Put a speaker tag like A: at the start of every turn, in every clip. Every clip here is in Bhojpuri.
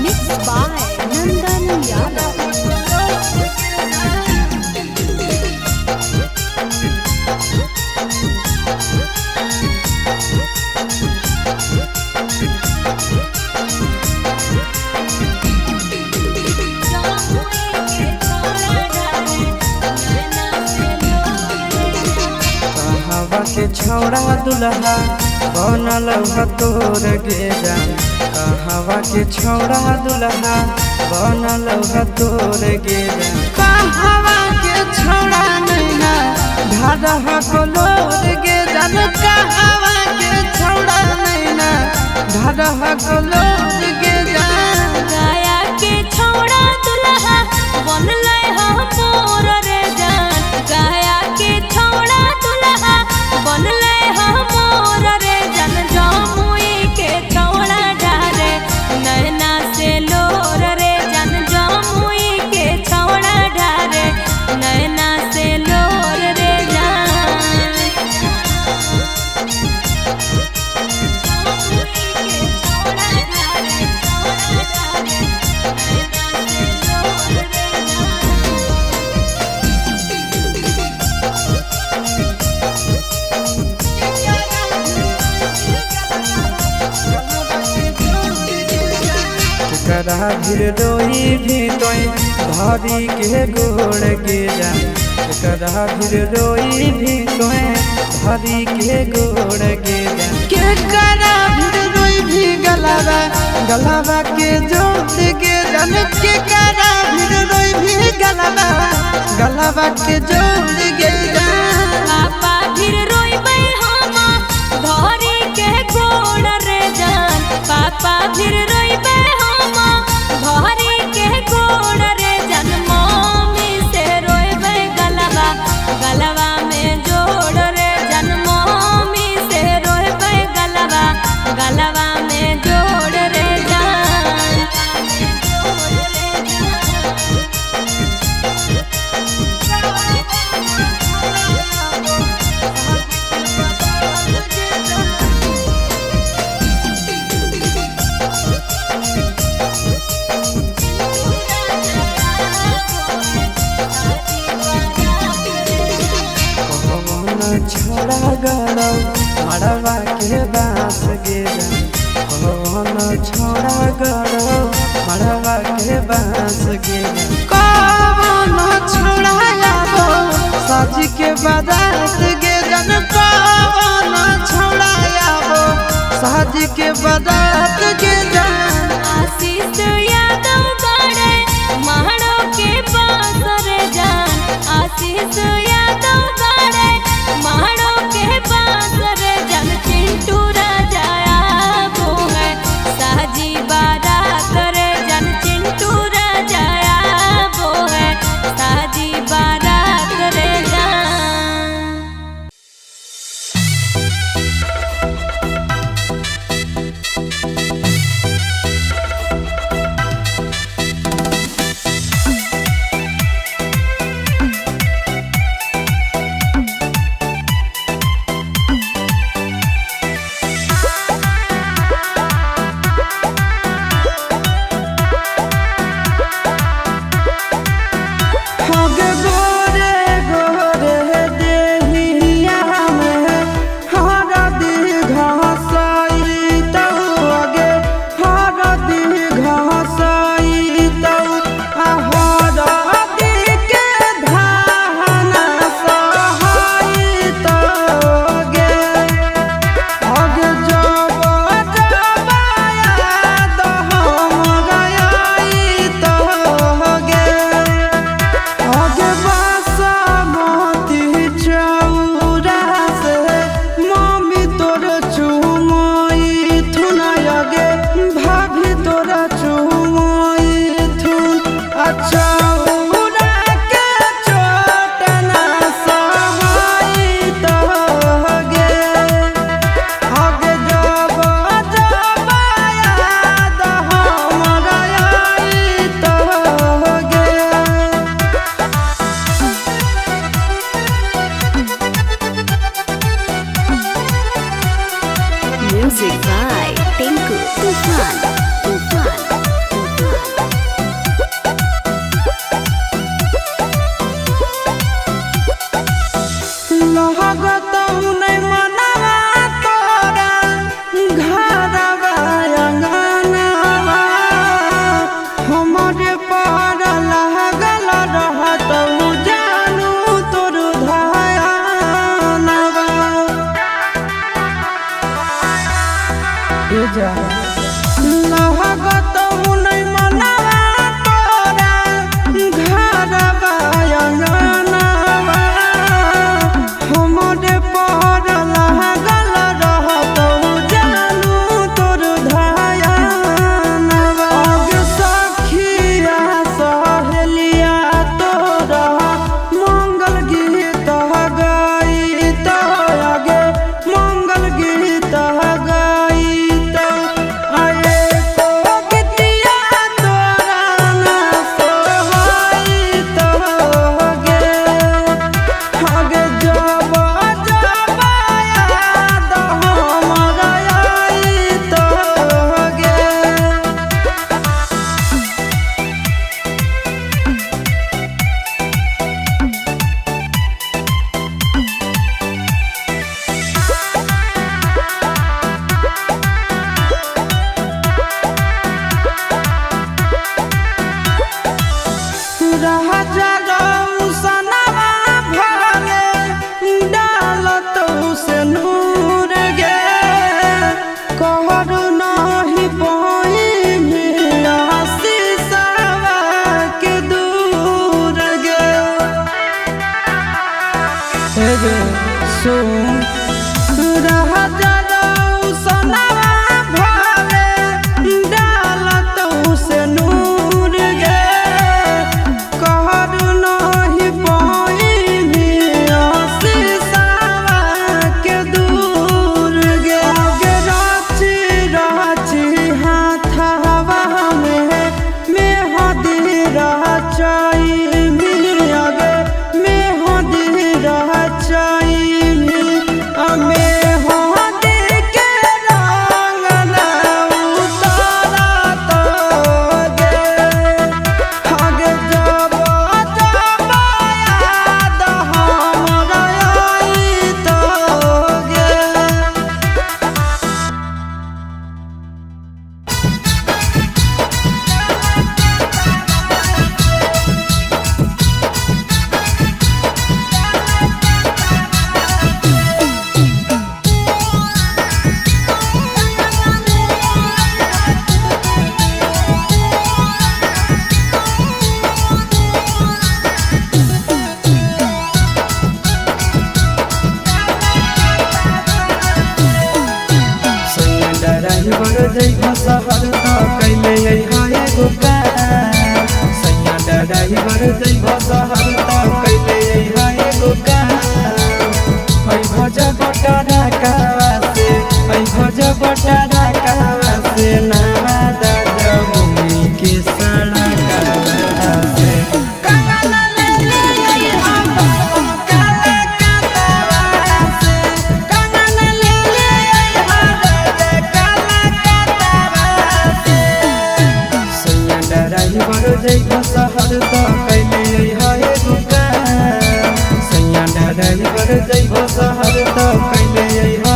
A: Mixed by Nandan Yadav.
B: कहवा के छौड़ा दुल्हा बनल तोर गे जान। कहवा के छौड़ा दुल्हा बनल तोर गे जान। कहवा के छौड़ा नैना ढाढह कलोर गे जान। कहवा के छौड़ा नैना ढाढह कलोर गे जान।
A: गया के छौड़ा दुल्हा बनले मोर रे जान। गया के छौड़ा दुल्हा बनले मोर रे जान। जमुई के छौड़ा ढारे नैना से लोर रे जान। जमुई के छौड़ा ढारे नैना से लोर रे जान।
B: केकरा भीर रोई भी तोय धरी के गोड़ गे जान। केकरा भीर रोई भी तोय धरी के गोड़ गे जान। केकरा भीर रोई भी गलावा गलावा के जोड़ गे जान। केकरा भीर रोई भी गलावा गलावा के जोड़ गे जान।
A: पापा फिर रोइबै हम धरी के गोड़ रे जान। पापा फिर रोइबै हम धरी के गोड़ रे जान। मम्मी से रोइबै गलवा गलवा में जोड़ रे जान। मम्मी से रोइबै गलवा गलवा में जोड़ रे जान।
B: कौन छोड़ा गड़ो मड़वा के बास गे जान। कौन छोड़ा गड़ो मड़वा के बास गे जान। कौन छोड़ा आबो साज के बारात गे जान। कौन छोड़ा आबो साज के बारात गे जान।
A: आशीष यादव गड़े महड़ो के पास रे जान। आशीष यादव गड़े महड़ो के पास रे जान। चिंटू राजा आबो है साजी बारात रे जान। चिंटू राजा आबो है साजी बारात रे जान।
B: होगे गोरे गोरे देहिया में हरदी घासई तो आगे हरदी घासई तो हरदी के धान सहाई तो गे। आगे जब जब याद हमरा आई तो गे। आगे बासमती चौरा से मम्मी तोर चुमई थुन। आगे भाभी तोरा चुमई थुन। चौरा के चोटना सहाई तो गे। आगे जब जब याद हमरा आई तो गे।
C: Music by Tinku Tufan. Tufan.
B: लहगत नहीं मनवा तोरा घरवा अंगनवा हमरे पर लगल रहत जानू तोर धयानवा लहगत नहीं मनवा तोरा घरवा अंगनवा हमरे पर लगल रहत जानू तोर धयानवा अगे सखिया सहेलिया तोरा मंगल गीत गईत आगे मंगल गीत गईत आए को गीतिया तोरा ना सोहईत गे आगे जब जब याद हमरा आईत गे राजा रौसनवा भले डालत से नूर गे कहरु नहीं पाई शीशवा के दूर गे सुन राजा रौसनवा भले डालत से नूर गे कहरु नहीं पाई शीशवा के दूर गे आगे राची राची हाथवा में मेहदी रचाई आगे मेहदी रचाई मेहदी के रंग ना उतारत गे आगे जब जब याद हमरा आईत गे ड्राइवर जइहा शहर त कैले अइहा एगो काम सैया ड्राइवर जइहा शहर त कैले अइहा एगो काम ऐ भजा बटारा कावा से ऐ भजा बटारा कावा से नावा दादा भूमि के सड़क से काला ले ले अइहा काला कावा से काला ले ले अइहा ड्राइवर जइहा शहर त कैले अइहा एगो काम सैया ड्राइवर जइहा शहर त कैले अइहा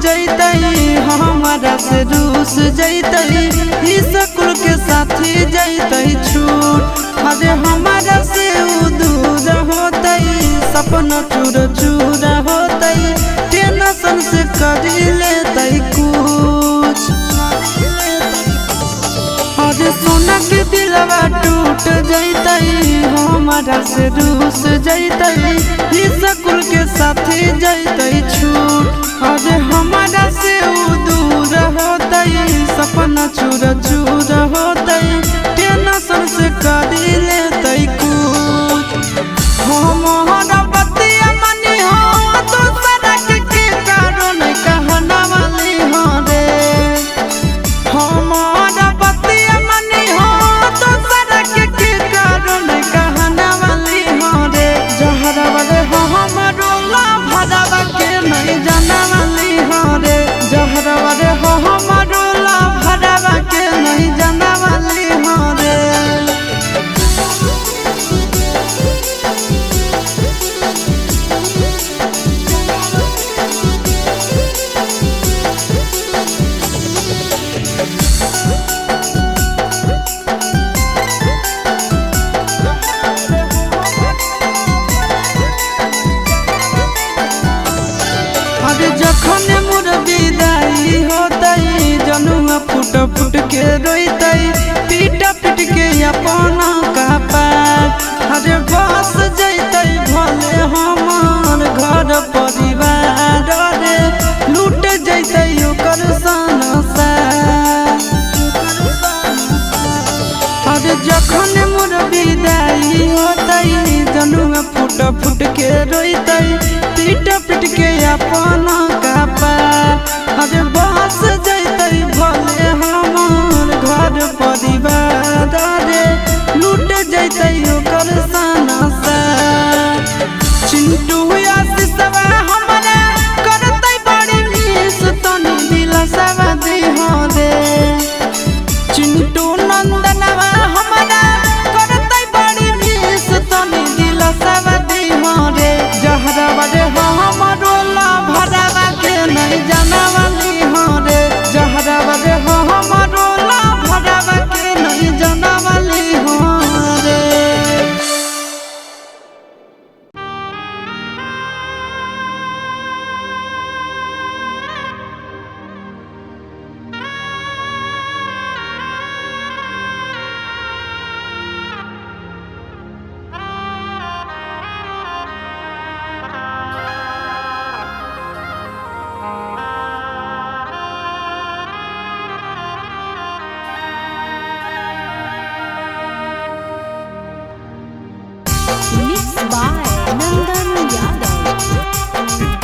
B: जैतई हमारा से रूस जैतई ही स्कूल के साथी जैतई छूट अरे हमारा से दूर होतई सपना चूर चूर होतई टेंशन से कर लेतई कुछ अरे सोना के दिलवा टूट जैतई हमारा से रूस जैतई ही स्कूल के साथी जैतई छूट अरे हमारा से दूर होतई सपना चूर चूर होतई टेंशन से कर लेतई कुछ हमारा बतिया मनी हो तो सड़क के कारण कहना वाली हो रे हमारा बतिया मनी हो तो सड़क के कारण कहना वाली हो रे जहरा वाले हो हमारो भरावा के नहीं जाना वाली हो रे जहरा वाले हो हमारो भरावा के नहीं जाना वाली हो रे अरे जखन मोर विदाई होतई जनुआ फुट फुट के रोतई पीट पीट के अपना कपार अरे बस जैतई भले हमार घर परिवार रे लूट जैतई ओकर संसार अरे जखन मोर विदाई होतई जनुआ फुट फुट के रोतई पीट पीट के अपना कपार अरे बस जैतई भले हमार घर परिवार रे लूट जैतई ओकर संसार चिंटू आशीषवा हमरा करतई बड़ी मिस तनी दिल सवा दे हो रे चिंटू नंदनवा हमरा करतई बड़ी मिस तनी दिल सवा दे हो रे जहरा वाले हो हमारो भरावा के नहीं जाना वाली हो रे जहरा वाले हो हमारो भरावा के नहीं जाना वाली हो रे
A: Mixed by Nandan Yadav.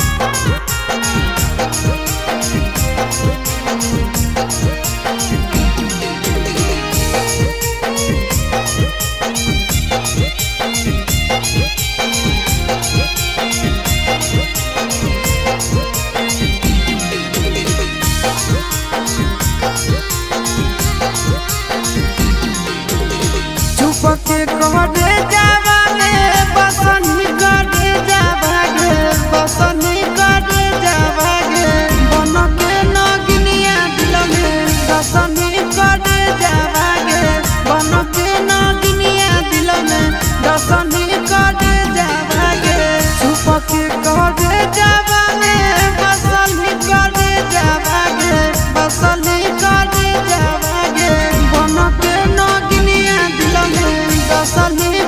B: चुप के कहरे जावा में बसनी करे जावा गे बसनी करे जावा गे बन के नगिनिया दिल में बसनी करे जावा गे बन के नगिनिया दिल में बसनी करे जावा गे चुप के कहरे जावा में बसनी करे जावा गे बसनी करे जावा गे बन के नगिनिया दिल में बसनी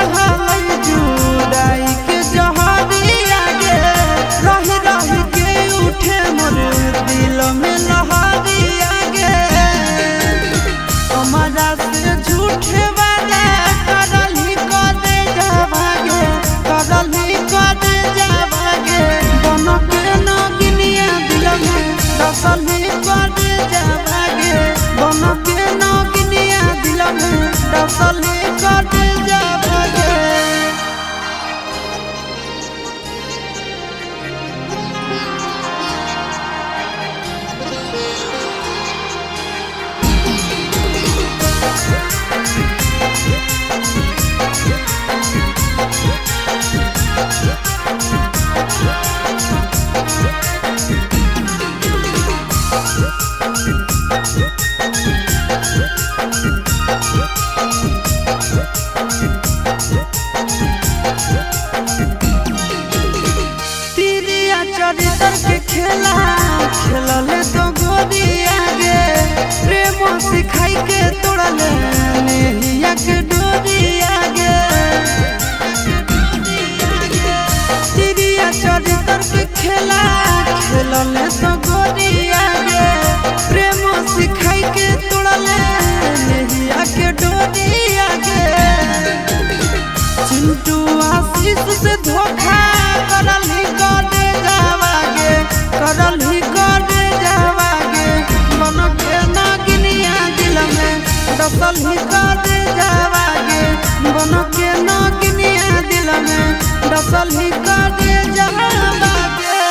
B: सहल जुदाई के जहरिया गे रही रही के उठे मोर दिल में लहरिया गे हमारा से झूठे वादा करली करे जावागे करली करे जावागे बन के नगिनिया दिल में दसली करे जावागे बन के नगिनिया दिल में दसली करे जावागे चरित्र के खेला खेलले तो गोदिया गे प्रेम सिखाई के तोड़ले नेहिया के डोरिया गे तिरिया चरित्र के खेला खेलले तो गोदिया गे प्रेम सिखाई के तोड़ले नेहिया के डोरिया गे चिंटू आशीष से धोखा करली करे जावागे करली करे जावागे मन के नगिनिया दिल में दसली करे जावागे मन के नगिनिया दिल में दसली करे जावागे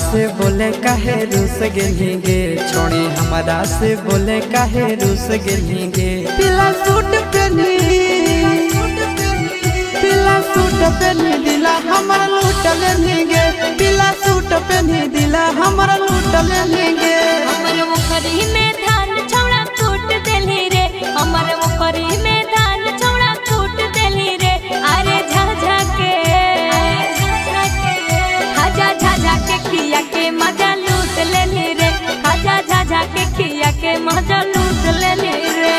B: से बोले काहे रूस गेलिगे, छोड़ी हमारा से बोले काहे रूस गेलिगे। पीला सूट पहनी दिला हमारा लूट लेंगे, पीला सूट पहनी दिला हमारा लूट लेंगे।
A: हमर मुखरी में धान छौड़ा कूट देली रे, हमर मुखरी में धान छौड़ा कूट देली रे। अरे झाझा के खाजा झाझा के खिया के मजा लूट लेली रे, खाजा झाझा के खिया के मजा लूट लेली रे।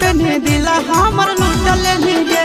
B: पहने दिला हमर लूट लेंगे।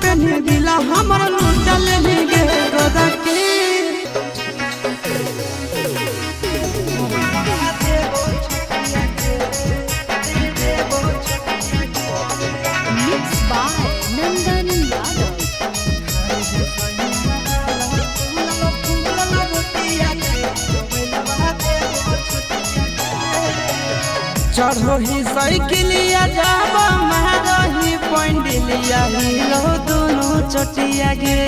B: पहने दिला हमारा लूट लेंगे गोदा के।
C: Mixed by Nandan Yadav.
B: चढ़ो ही साइकिलिया जाबा महारही पंडिलिया हिलो दोनों चटिया गे।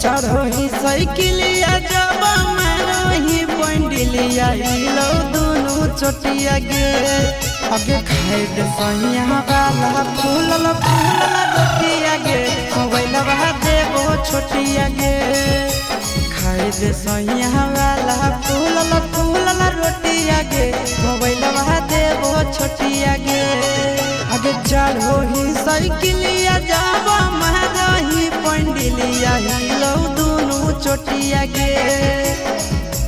B: चढ़ो ही साइकिलिया जाबा महारही पंडिलिया हिलो दोनों चटिया गे। आगे खाए दे सैया वाला फूलल रोटिया गे, मोबाइल बहा देबो छोटिया गे। खाए दे सैया वाला फूलल रोटिया गे, मोबाइल बहा देबो छोटिया गे। आगे चढ़ो ही साइकिलिया जाबा महारही पंडिलिया हिलो दोनों चोटिया गे।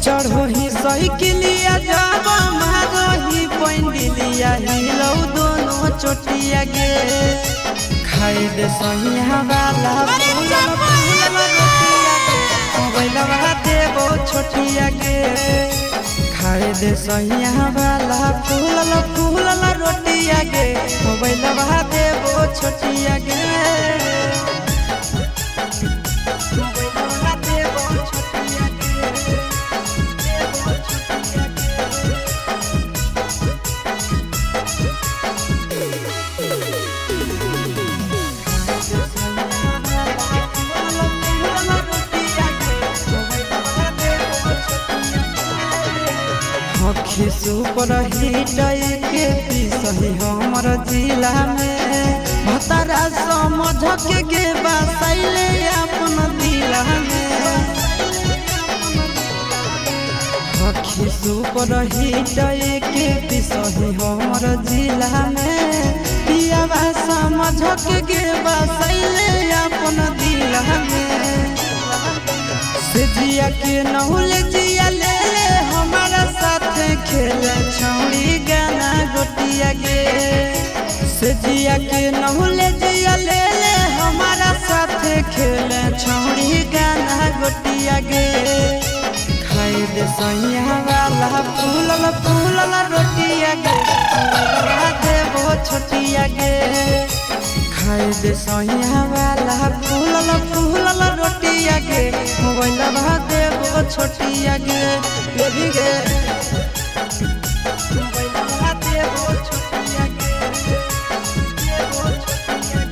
B: चढ़ो ही साइकिलिया जाबा महारही पंडिलिया हिलो दोनों चोटिया गे। खाए दे सैया वाला रोटिया गे, मोबाइल बहा देबो छोटिया गे। खाए दे सैया वाला फूलल रोटिया गे, मोबाइल बहा देबो छोटिया गे। मोबाइल बहा देबो छोटिया गे। सुपर हिट के पिसही हमर जिला में भतारा समझ के बसैले अपन दिला में सखी सुपर हिट के पिसही हमर जिला में पियावा समझ के बसैले अपन दिला में से जिया के नहुल जिया ले हमारा साथ खेले छौड़ी गाना गोटिया गे से जिया के नहुल जिया ले हमारा साथ खेले छौड़ी गाना गोटिया गे खाए दे सैया वाला फूलल फूलल रोटिया गे देवो छोटिया गे खाए दे सैया वाला फूलल फूलल रोटिया गे मोबाइल देवो छोटिया गे बेबी गे मोबाइल देवो छोटिया गे देवो छोटिया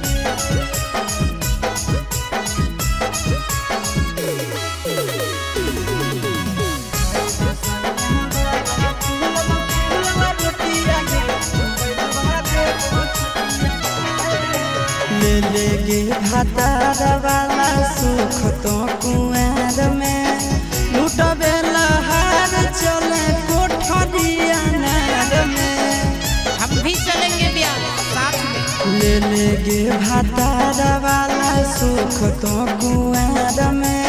B: ले लेगे भातार वाला सुख तो कुआर में लुटबे लहार चले कोठरिया नार में
A: हम भी चलेंगे ब्याह साथ में।
B: ले लेगे भातार वाला सुख तो कुआर में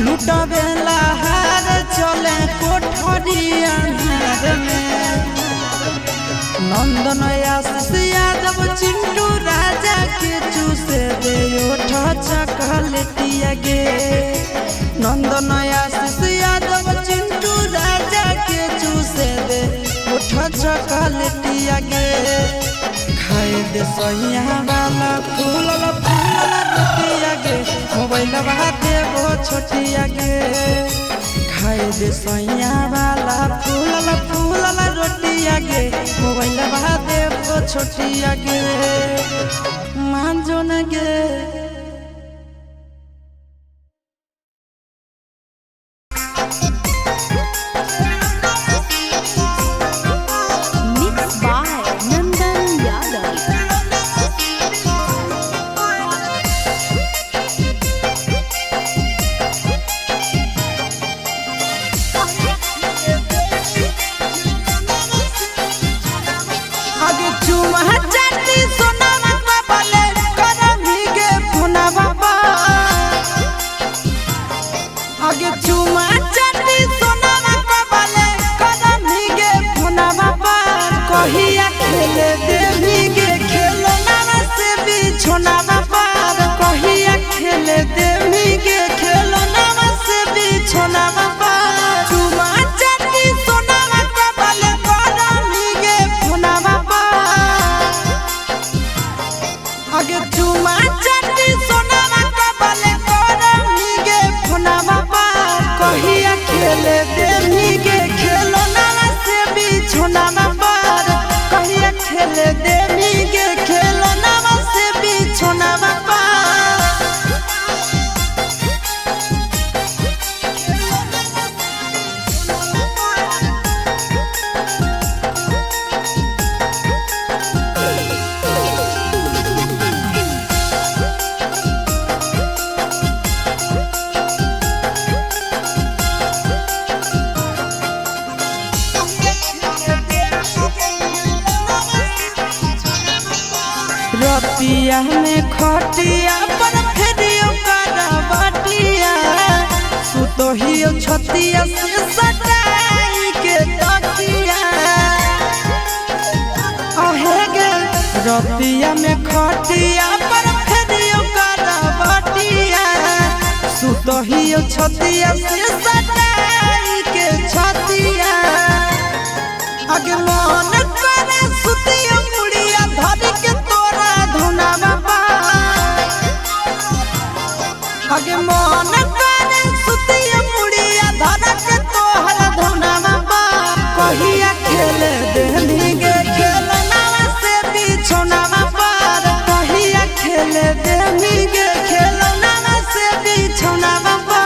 B: लुटबे लहार चले कोठरिया नार में नंदन आशीष यादव चिंटू राजा के चूसे दे ओठ चकलेटिया गे नंदन आशीष यादव चिंटू राजा के चूसे दे ओठ चकलेटिया गे खाए दे सैया वाला फूलल फूलल रोटिया गे मोबाइल देवो छोटिया गे खाए दे सैया वाला फूलल फूलल रोटिया गे मोबाइल देवो छोटिया गे मांजो न गे
C: Mixed by Nandan Yadav.
B: आगे चुमा चाटी सोना बाबा ले करमी गे पुना बाबा आगे चुमा चाटी सोना बाबा ले करमी गे पुना बाबा कहिया खेले देवी गे खेलो ना से बिछोना बाबा कहिया खेले देवी गे खेलो ना से बिछोना बाबा चुमा चाटी सोना बाबा ले करमी गे पुना बाबा आगे चुमा चाटी सोना बाबा ले करमी गे पुना बाबा कहिया खेले देवी गे खेलो ना से बिछोना बाबा कहिया खेले देवी गे खेलो ना से बिछोना बाबा रतिया में खटिया पर फेरियो करवटिया सुतोहियो छतिया से सटाई के तकिया आहे गे रतिया में खटिया पर फेरियो करवटिया सुतोहियो छतिया से सटाई के छतिया आगे मन करे सुतियो मुड़िया धरी के तोरा धुना बाबा आगे मन करे सुतियो मुड़िया धरी के तोहरा धुना बाबा कहिया खेले देली गे खेलना से बिछोना बाबा कहिया खेले देली गे खेलना से बिछोना बाबा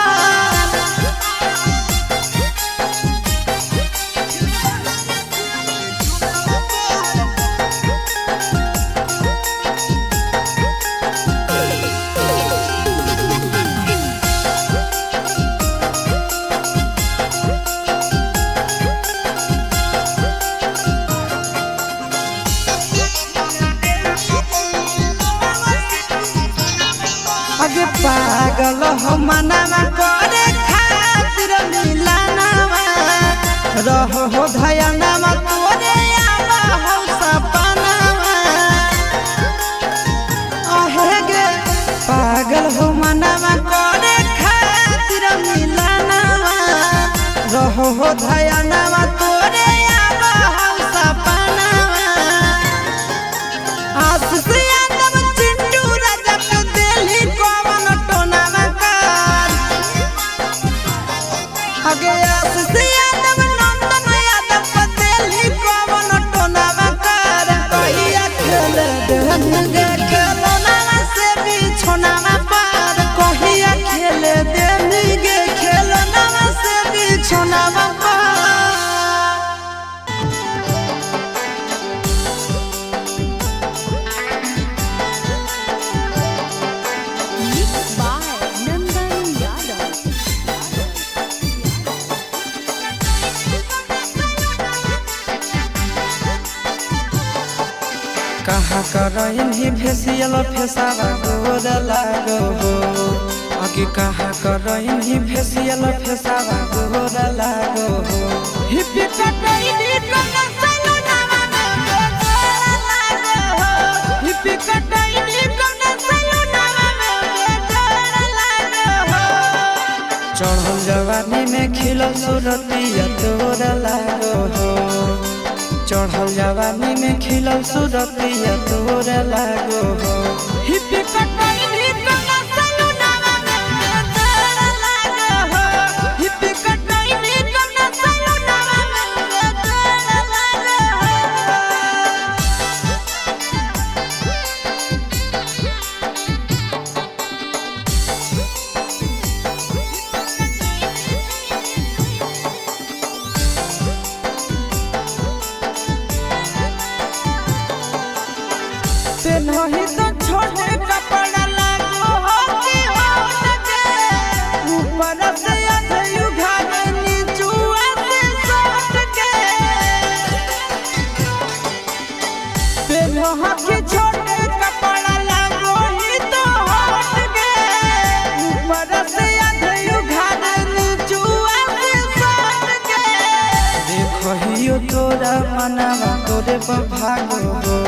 B: आगे पागल हो मनावा करे खातिर मिलनवा रहो हो धयनवा तोरे आवा हो सपनवा आहे गे पागल हो मनावा करे खातिर मिलनवा रहो हो धयनवा तोरे आवा हो सपनवा आशीष यादव चिंटू राजा के दिल्ली कौन टोनावा कर आगे आशीष यादव नंदन यादव के दिल्ली कौन टोनावा कर कहिया खेल देंगे खेलनावा से बिछोनावा पर कहिया खेल देंगे खेलनावा से बिछोनावा पर
C: Mixed by Nandan Yadav.
B: कहा करइन ही फेसियल फेसावा गोर लागो हो आगे कहा करइन ही फेसियल फेसावा गोर लागो हो हिप्पी कटैनी कना सैलूनवा में गोर लागो हो हिप्पी कटैनी कना सैलूनवा में गोर लागो हो चढ़ल जवानी में खिलल सूरतिया तोर लागो हो चढ़ल जवानी में खिलल सूरतिया तोर लागो हो हिप्पी कटैनी कना सैलूनवा में तोर लागो हो हिप्पी कटैनी कना सैलूनवा में तोर लागो हो पेनही तो छोटे कपड़ा लागो हो कि होठ के ऊपर से अधयु घाघे नीचुआ से सोट के पेनहा के छोटे कपड़ा लागो ही तो होठ के ऊपर से अधयु घाघे नीचुआ से सोट के देखहियो तोरा मनवा तोरे भागो हो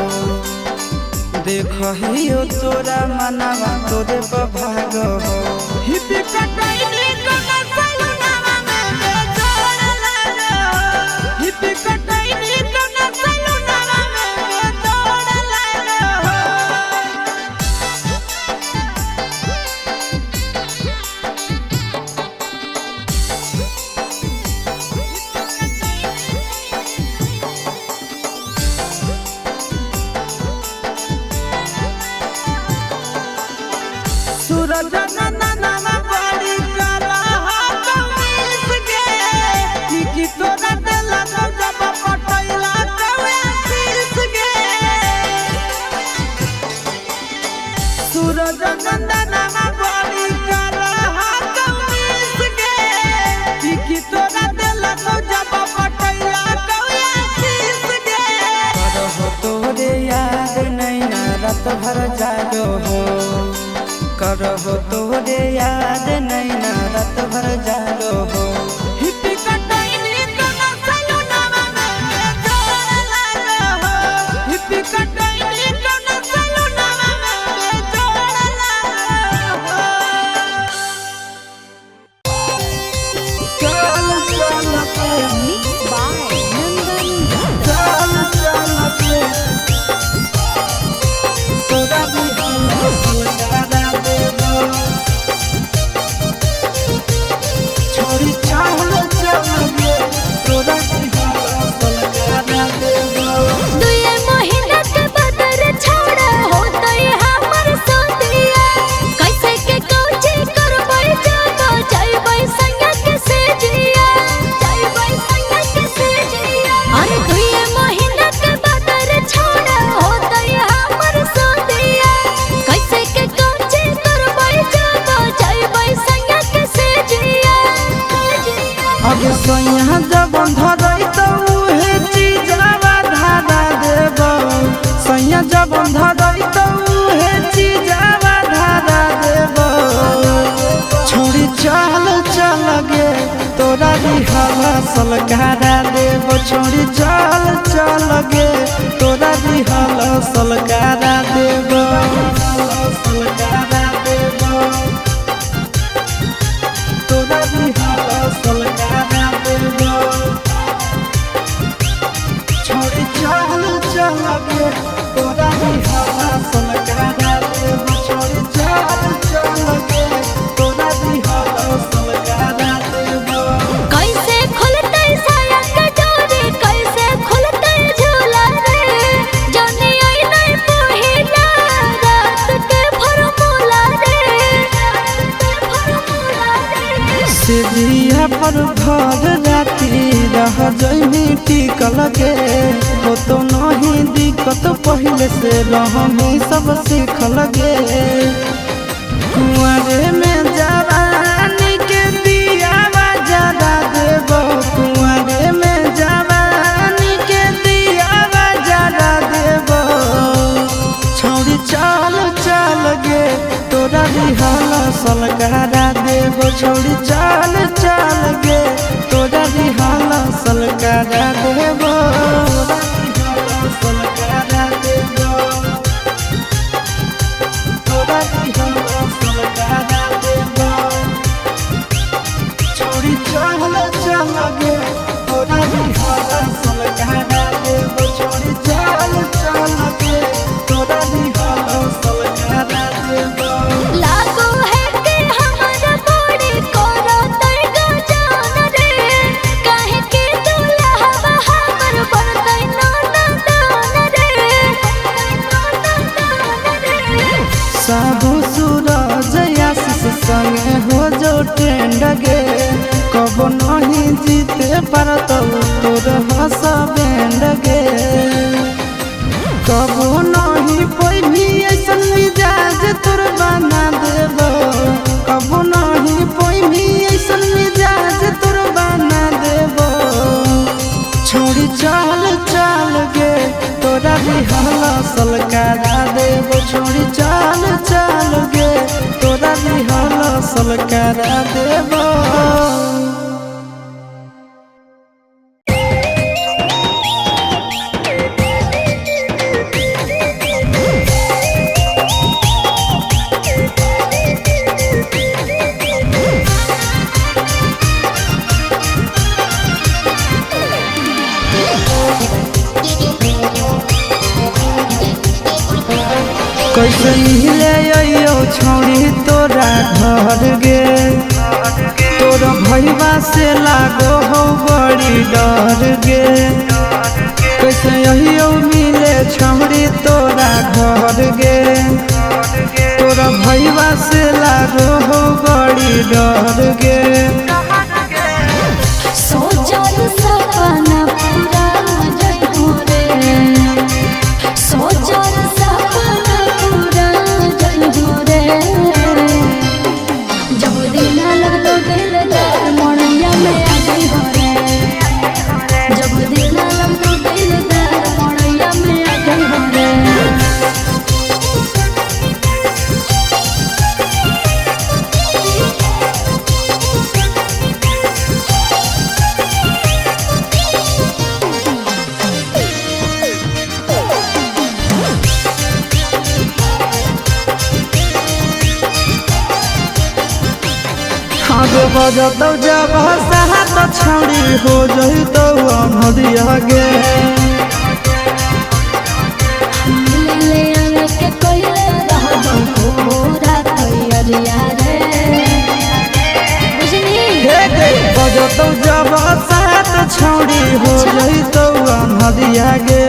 B: देखहियो तोरा मनवा तोरे भागो हो हिप्पी कटैनी कना सैलूनवा में गोर लागो हो हिप्पी कटैनी कना सैलूनवा में गोर लागो हो सूरज नंदनवा बड़ी काला कमीज गे कि तोरा देला जब पटैला कवे आशीष गे सूरज नंदनवा बड़ी काला कमीज गे कि तोरा देला जब पटैला कवे आशीष गे करहो तोरे याद नैना रात भर जागो हो करहो तोरे याद नैना रात भर जागो हो हिप्पी कटैनी कना सैलूनवा में गोर लागो हो हिप्पी कटैनी कना सैलूनवा में गोर लागो हो चल चल के
C: Mixed by Nandan Yadav.
B: चल चल के तोरा भी लगा देबो छोरी चावल चलगे तोरा भी लगा देबो
A: दुए महीना के बदर छोड़ा होता है हमर सोतिया कैसे के कोची करबै जाबो जाइबै संग के से जिया जाइबै संग के से जिया अरे दुए महीना के बदर छोड़ा होता है हमर सोतिया कैसे के कोची करबै जाबो जाइबै संग के से जिया
B: अब सोया जब धरई तो उहे चीजवा धारा देबो सोया जब धरई तो उहे चीजवा धारा देबो सलकारा देव छोड़ी चल चल गे तोरा दिहल सलकारा देव सलकारा देव तोरा दिहल सलकारा देव छोड़ी चल चल गे तोरा दिहल सलकारा देव छोड़ी चल चल गे तोरा दिहल सलकारा देव
A: कैसे खुलते साया के डोरी कैसे खुलते झूला रे जाने आई नहीं पहिला रात के फॉर्मूला रे
B: सिरिया पर भर राती रह जइनी टिकल गे हो तो नहीं दिक्कत पहले से रहमी सब सीखल गे कुंवरे में जवानी के दिया जरा देव कुंवरे में जवानी के दिया जरा देव छौड़ी चल चल गे तोरा दिहल सलकारा देव छौड़ी चल चल गे तोरा दिहल सलकारा देव सलकारा देव तोरा दिहल सलकारा देव छौड़ी चल चल गे तोरा दिहल सलकारा देव छौड़ी चल चल गे तोरा दिहल सलकारा देव
A: लागो है कि हमारा बॉडी कोरा तय जान रे काहे के दुल्हा हमर बनतै नाना दान रे
B: साबु सूरज आशीष संगे हो जो ट्रेंड गे कब नहीं जीते पारत तोर हस बैंड गे कब नहीं पैभी ऐसन मिजाज तोर बना देव कब नहीं पैभी ऐसन मिजाज तोर बना देव छोड़ी चल चल गे तोरा दिहल सलकारा देव छोड़ी चल चल गे तोरा दिहल सलकारा देव कैसे मिले अइयो छौड़ी तोरा घर गे तोरा भैया से लागो हो बड़ी डर गे कैसे अइयो मिले छौड़ी तोरा घर गे तोरा भैया से लागो हो बड़ी डर गे
A: सोचल सपना पूरा जइहो रे सोचल सपना पूरा जइहो रे जब दिन लगतो दिलदार मोड़िया में आ जइहो रे जब दिन लगतो दिलदार मोड़िया में आ जइहो रे
B: आगे बजतौ जब साहत छौड़ी हो जइतौ अनहरिया गे
A: ले आवे के कोइले रहबो पूरा तैयारिया रे बुझनी
B: बजतौ जब साहत छौड़ी हो जइतौ अनहरिया गे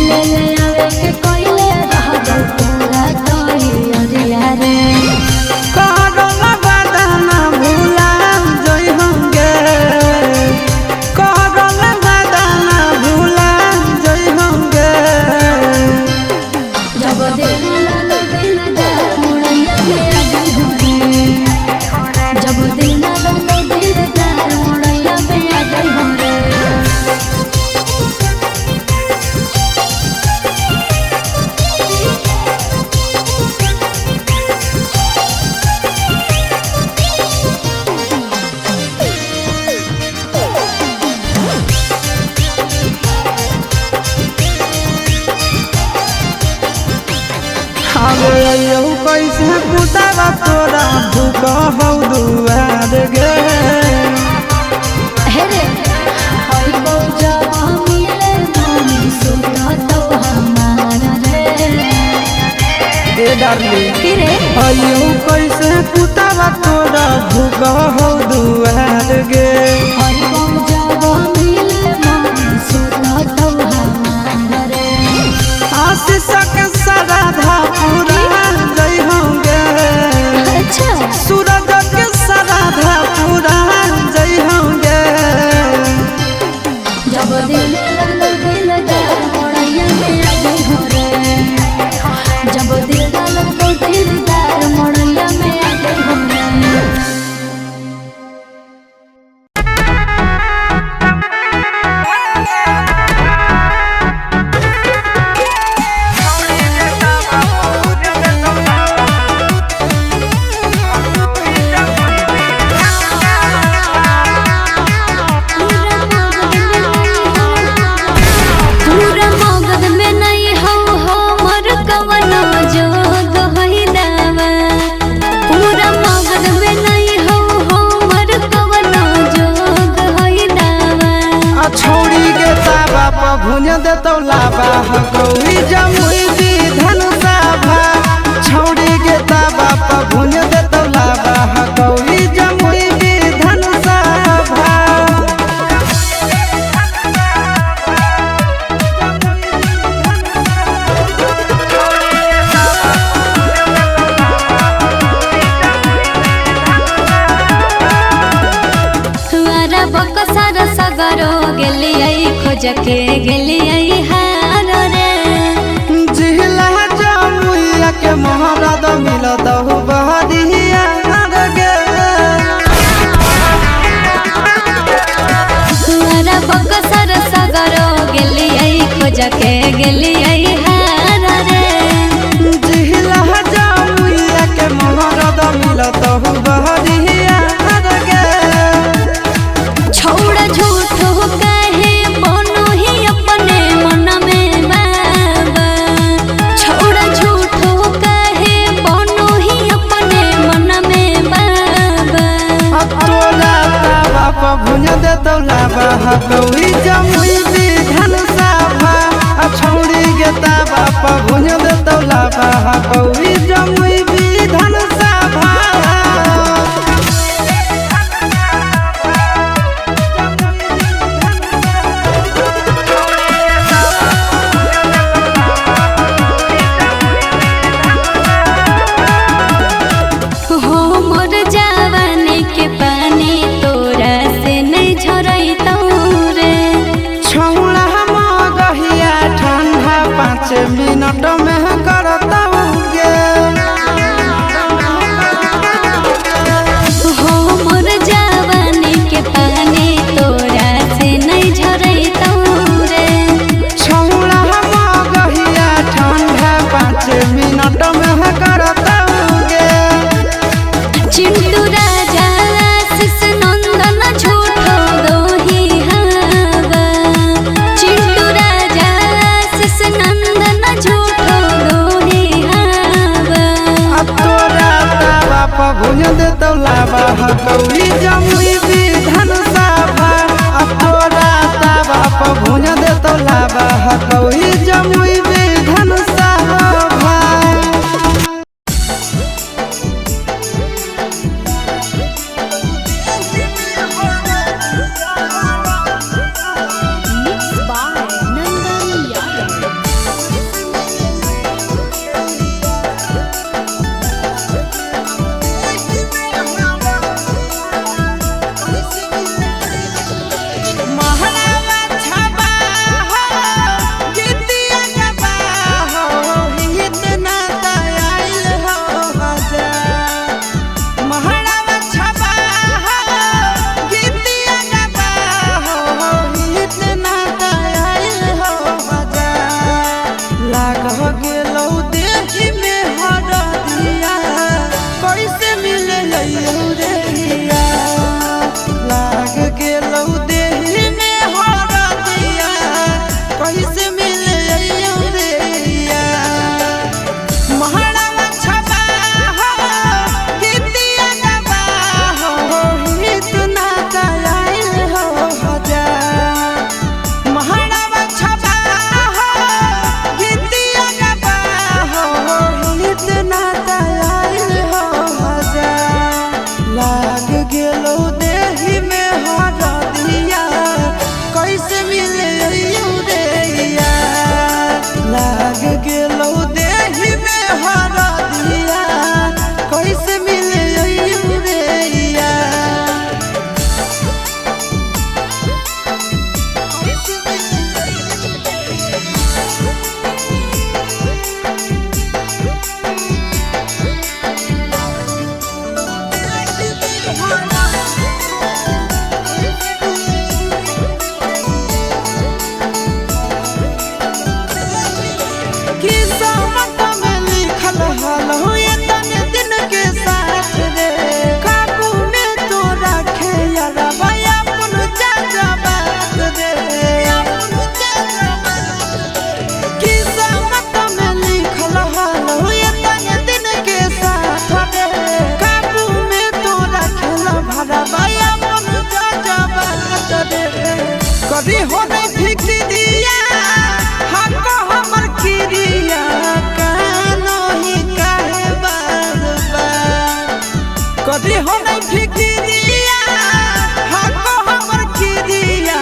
A: ले आवे के कोइले रहबो पूरा तैयारिया रे जब दिन दिलदार मोड़िया में आ जइहो रे
B: भूकहौ दुआर गे।
A: हे रे होई बौजवा मिले मनी सुततो हमार रे।
B: ए डार्लिंग
A: कि रे
B: अयो कैसे कुतावा तोरा भूकहौ दुआर गे।
A: होई बौजवा मिले मनी सुततो हमार रे।
B: आशीष के सराधा पूरा जय होंगे।
A: अच्छा
B: सूरज के सराधा पूरा जय होंगे।
A: जब दिल लगल दिलदार मोड़ैया में आ गई हो रे। जब दिल लगल दिलदार मोड़ैया में आ गई हो रे। पूरा मगध में नहीं हो हमर कवनो जोग होई दावा। पूरा मगध में नहीं हो हमर कवनो जोग होई दावा।
B: छोड़ी के ताबा पर भुन देतौ लाबा गौरी जमुई विधन सभा। छोड़ी के ताबा पर भुन देतौ लाबा गौरी जमुई विधन सभा।
A: तुआरा बकसर सगरो गेलियै खोज के गेलियै हार रे।
B: जिला जमुइया के महाराज मिलत बहरिया गे।
A: तुआरा बकसर सगरो गेलियै खोज के गेलियै हार रे।
B: जिला जमुइया के महाराज मिलत बहरिया गे।
A: छौड़ा झूठ हो कहे बनो ही अपने मन में बाबा। छौड़ा झूठ हो कहे बनो ही अपने मन में बाबा।
B: तोरा ताबा पर भुन देतौ लाबा गौरी जमुई विधन सभा। छौड़ी के ताबा पर भुन देतौ लाबा गौरी जमुई विधन सभा।
A: हमर जवानी के पानी तोरा से नहीं झरैतौ रे।
B: छौड़ा मगहिया ठंडा 5 मिनट में करतौ गे।
A: हमर जवानी के पानी तोरा से नहीं झरैतौ रे।
B: छौड़ा मगहिया ठंडा 5 मिनट में करतौ गे।
A: चिंटू राजा आशीष नंदन झूठो दोही हवा। चिंटू राजा आशीष नंदन झूठो दोही हवा।
B: तोरा ताबा पर भुन देतौ लाबा गौरी जमुई विधन सभा। तोरा ताबा पर भुन देतौ लाबा गौरी जमुई विधन सभा।
C: Mixed by Nandan Yadav.
B: महलावा छबा हो गीतिया के कदी हो नहीं फिक्रिया हको हमर किरिया कानो ही काहे बार बार कदी हो नहीं फिक्रिया हको हमर किरिया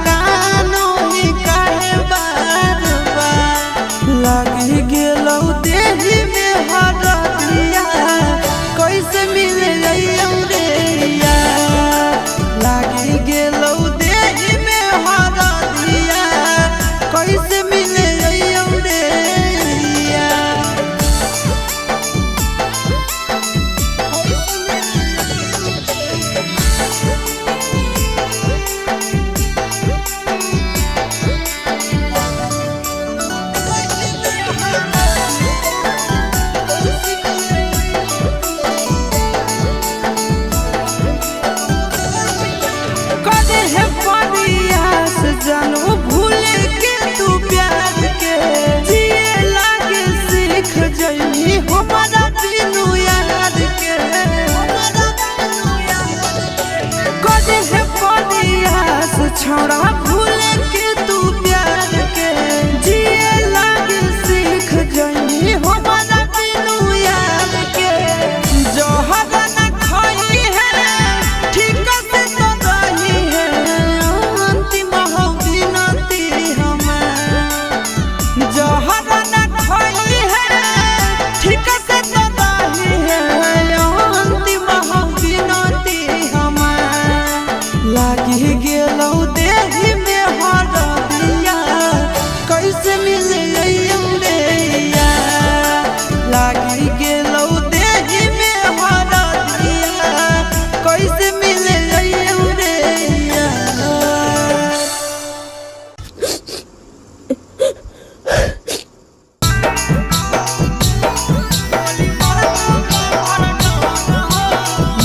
B: कानो ही काहे बार बार लागी गेलौ देही में हरदिया कैसे मिले जाइयौ रे लागी गेलौ देही में हरदिया कैसे मिले जाइयौ रे जानू भूल के तू प्यार के जिए लागे सीख जइनी हमारा बिनु याद के कदे है परियास छोड़ा भूल के तू प्यार के जिए लागे सीख जइनी हमारा बिनु याद के जो हवा न खोई है ठीक से तो रही है अंतिम जहर न खोई है ठीक से तो रही है अंतिम बिनती हमार लागी गेलौ देही में हरदिया कैसे मिले रे लागी गेलौ देही में हरदिया कैसे मिले रे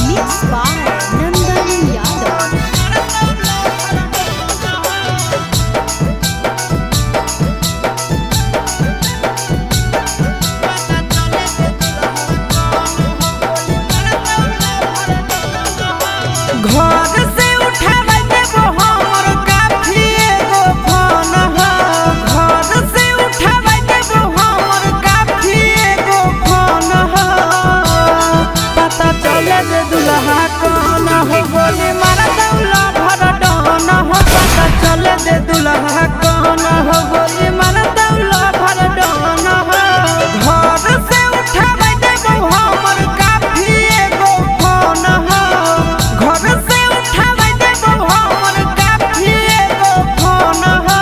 C: Mixed by Nandan Yadav.
B: घर से उठावे देबो हमर काफी एगो फोन हो घर से उठावे देबो हमर काफी एगो फोन हो पता चले जे दुल्हा कौन हो बोली मारा दौला भर डन हो पता चले जे दुल्हा कौन हो बोली मारा दौला भर डन हो घर से उठावे देबो हमर काफी एगो फोन हो घर से उठावे देबो हमर काफी एगो फोन हो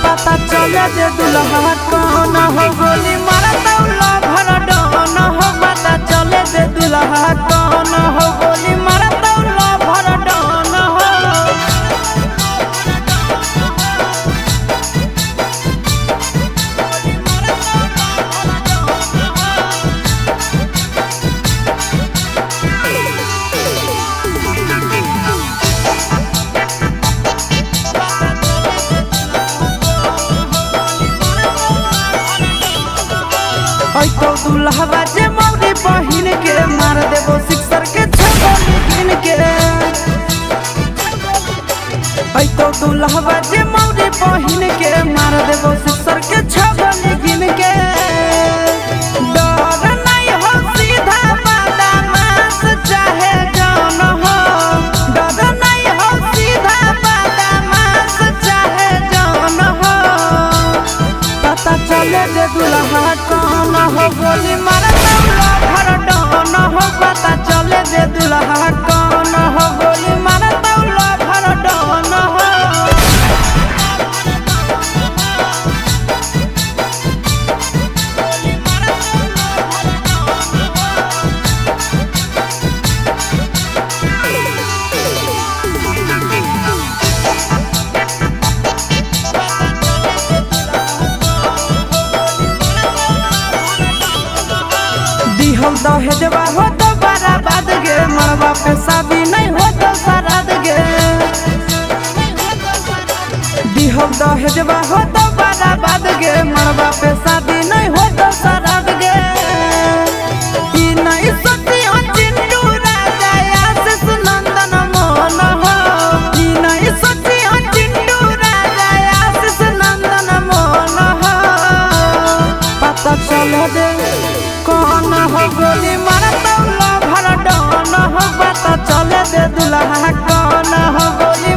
B: पता चले जे दुल्हा कौन हो बोली मारा दौला भर डन हो पता चले जे दुल्हा कौन हो बोली मारा दौला भर डन हो तो दुल्हवा जे मौरी बहिन के मार देबो सिक्सर के छगोली गिन के तो दुल्हवा जे मौरी बहिन के मार देबो सिक्सर के छगोली गिन के डर नहीं हो सीधा बदमाश चाहे जान हो डर नहीं हो सीधा बदमाश चाहे जान हो पता चले जे दुल्हा कौन हो बोली मारा दौला भर डन हो पता चले जे दुल्हा कौन हो बोली मारा दौला भर डन हो दिहल दहेजवा हो तो बराबाद गे मरवा पे शादी नहीं हो तो सराद गे दिहल दहेजवा हो तो बराबाद गे मरवा पे शादी नहीं हो तो सराद गे ई नहीं सोची हो चिंटू राजा आशीष नंदन मोहन हो ई नहीं सोची हो हो गोली मारतौला भर डन हो पता चले दे दुल्हा कौन हो गोली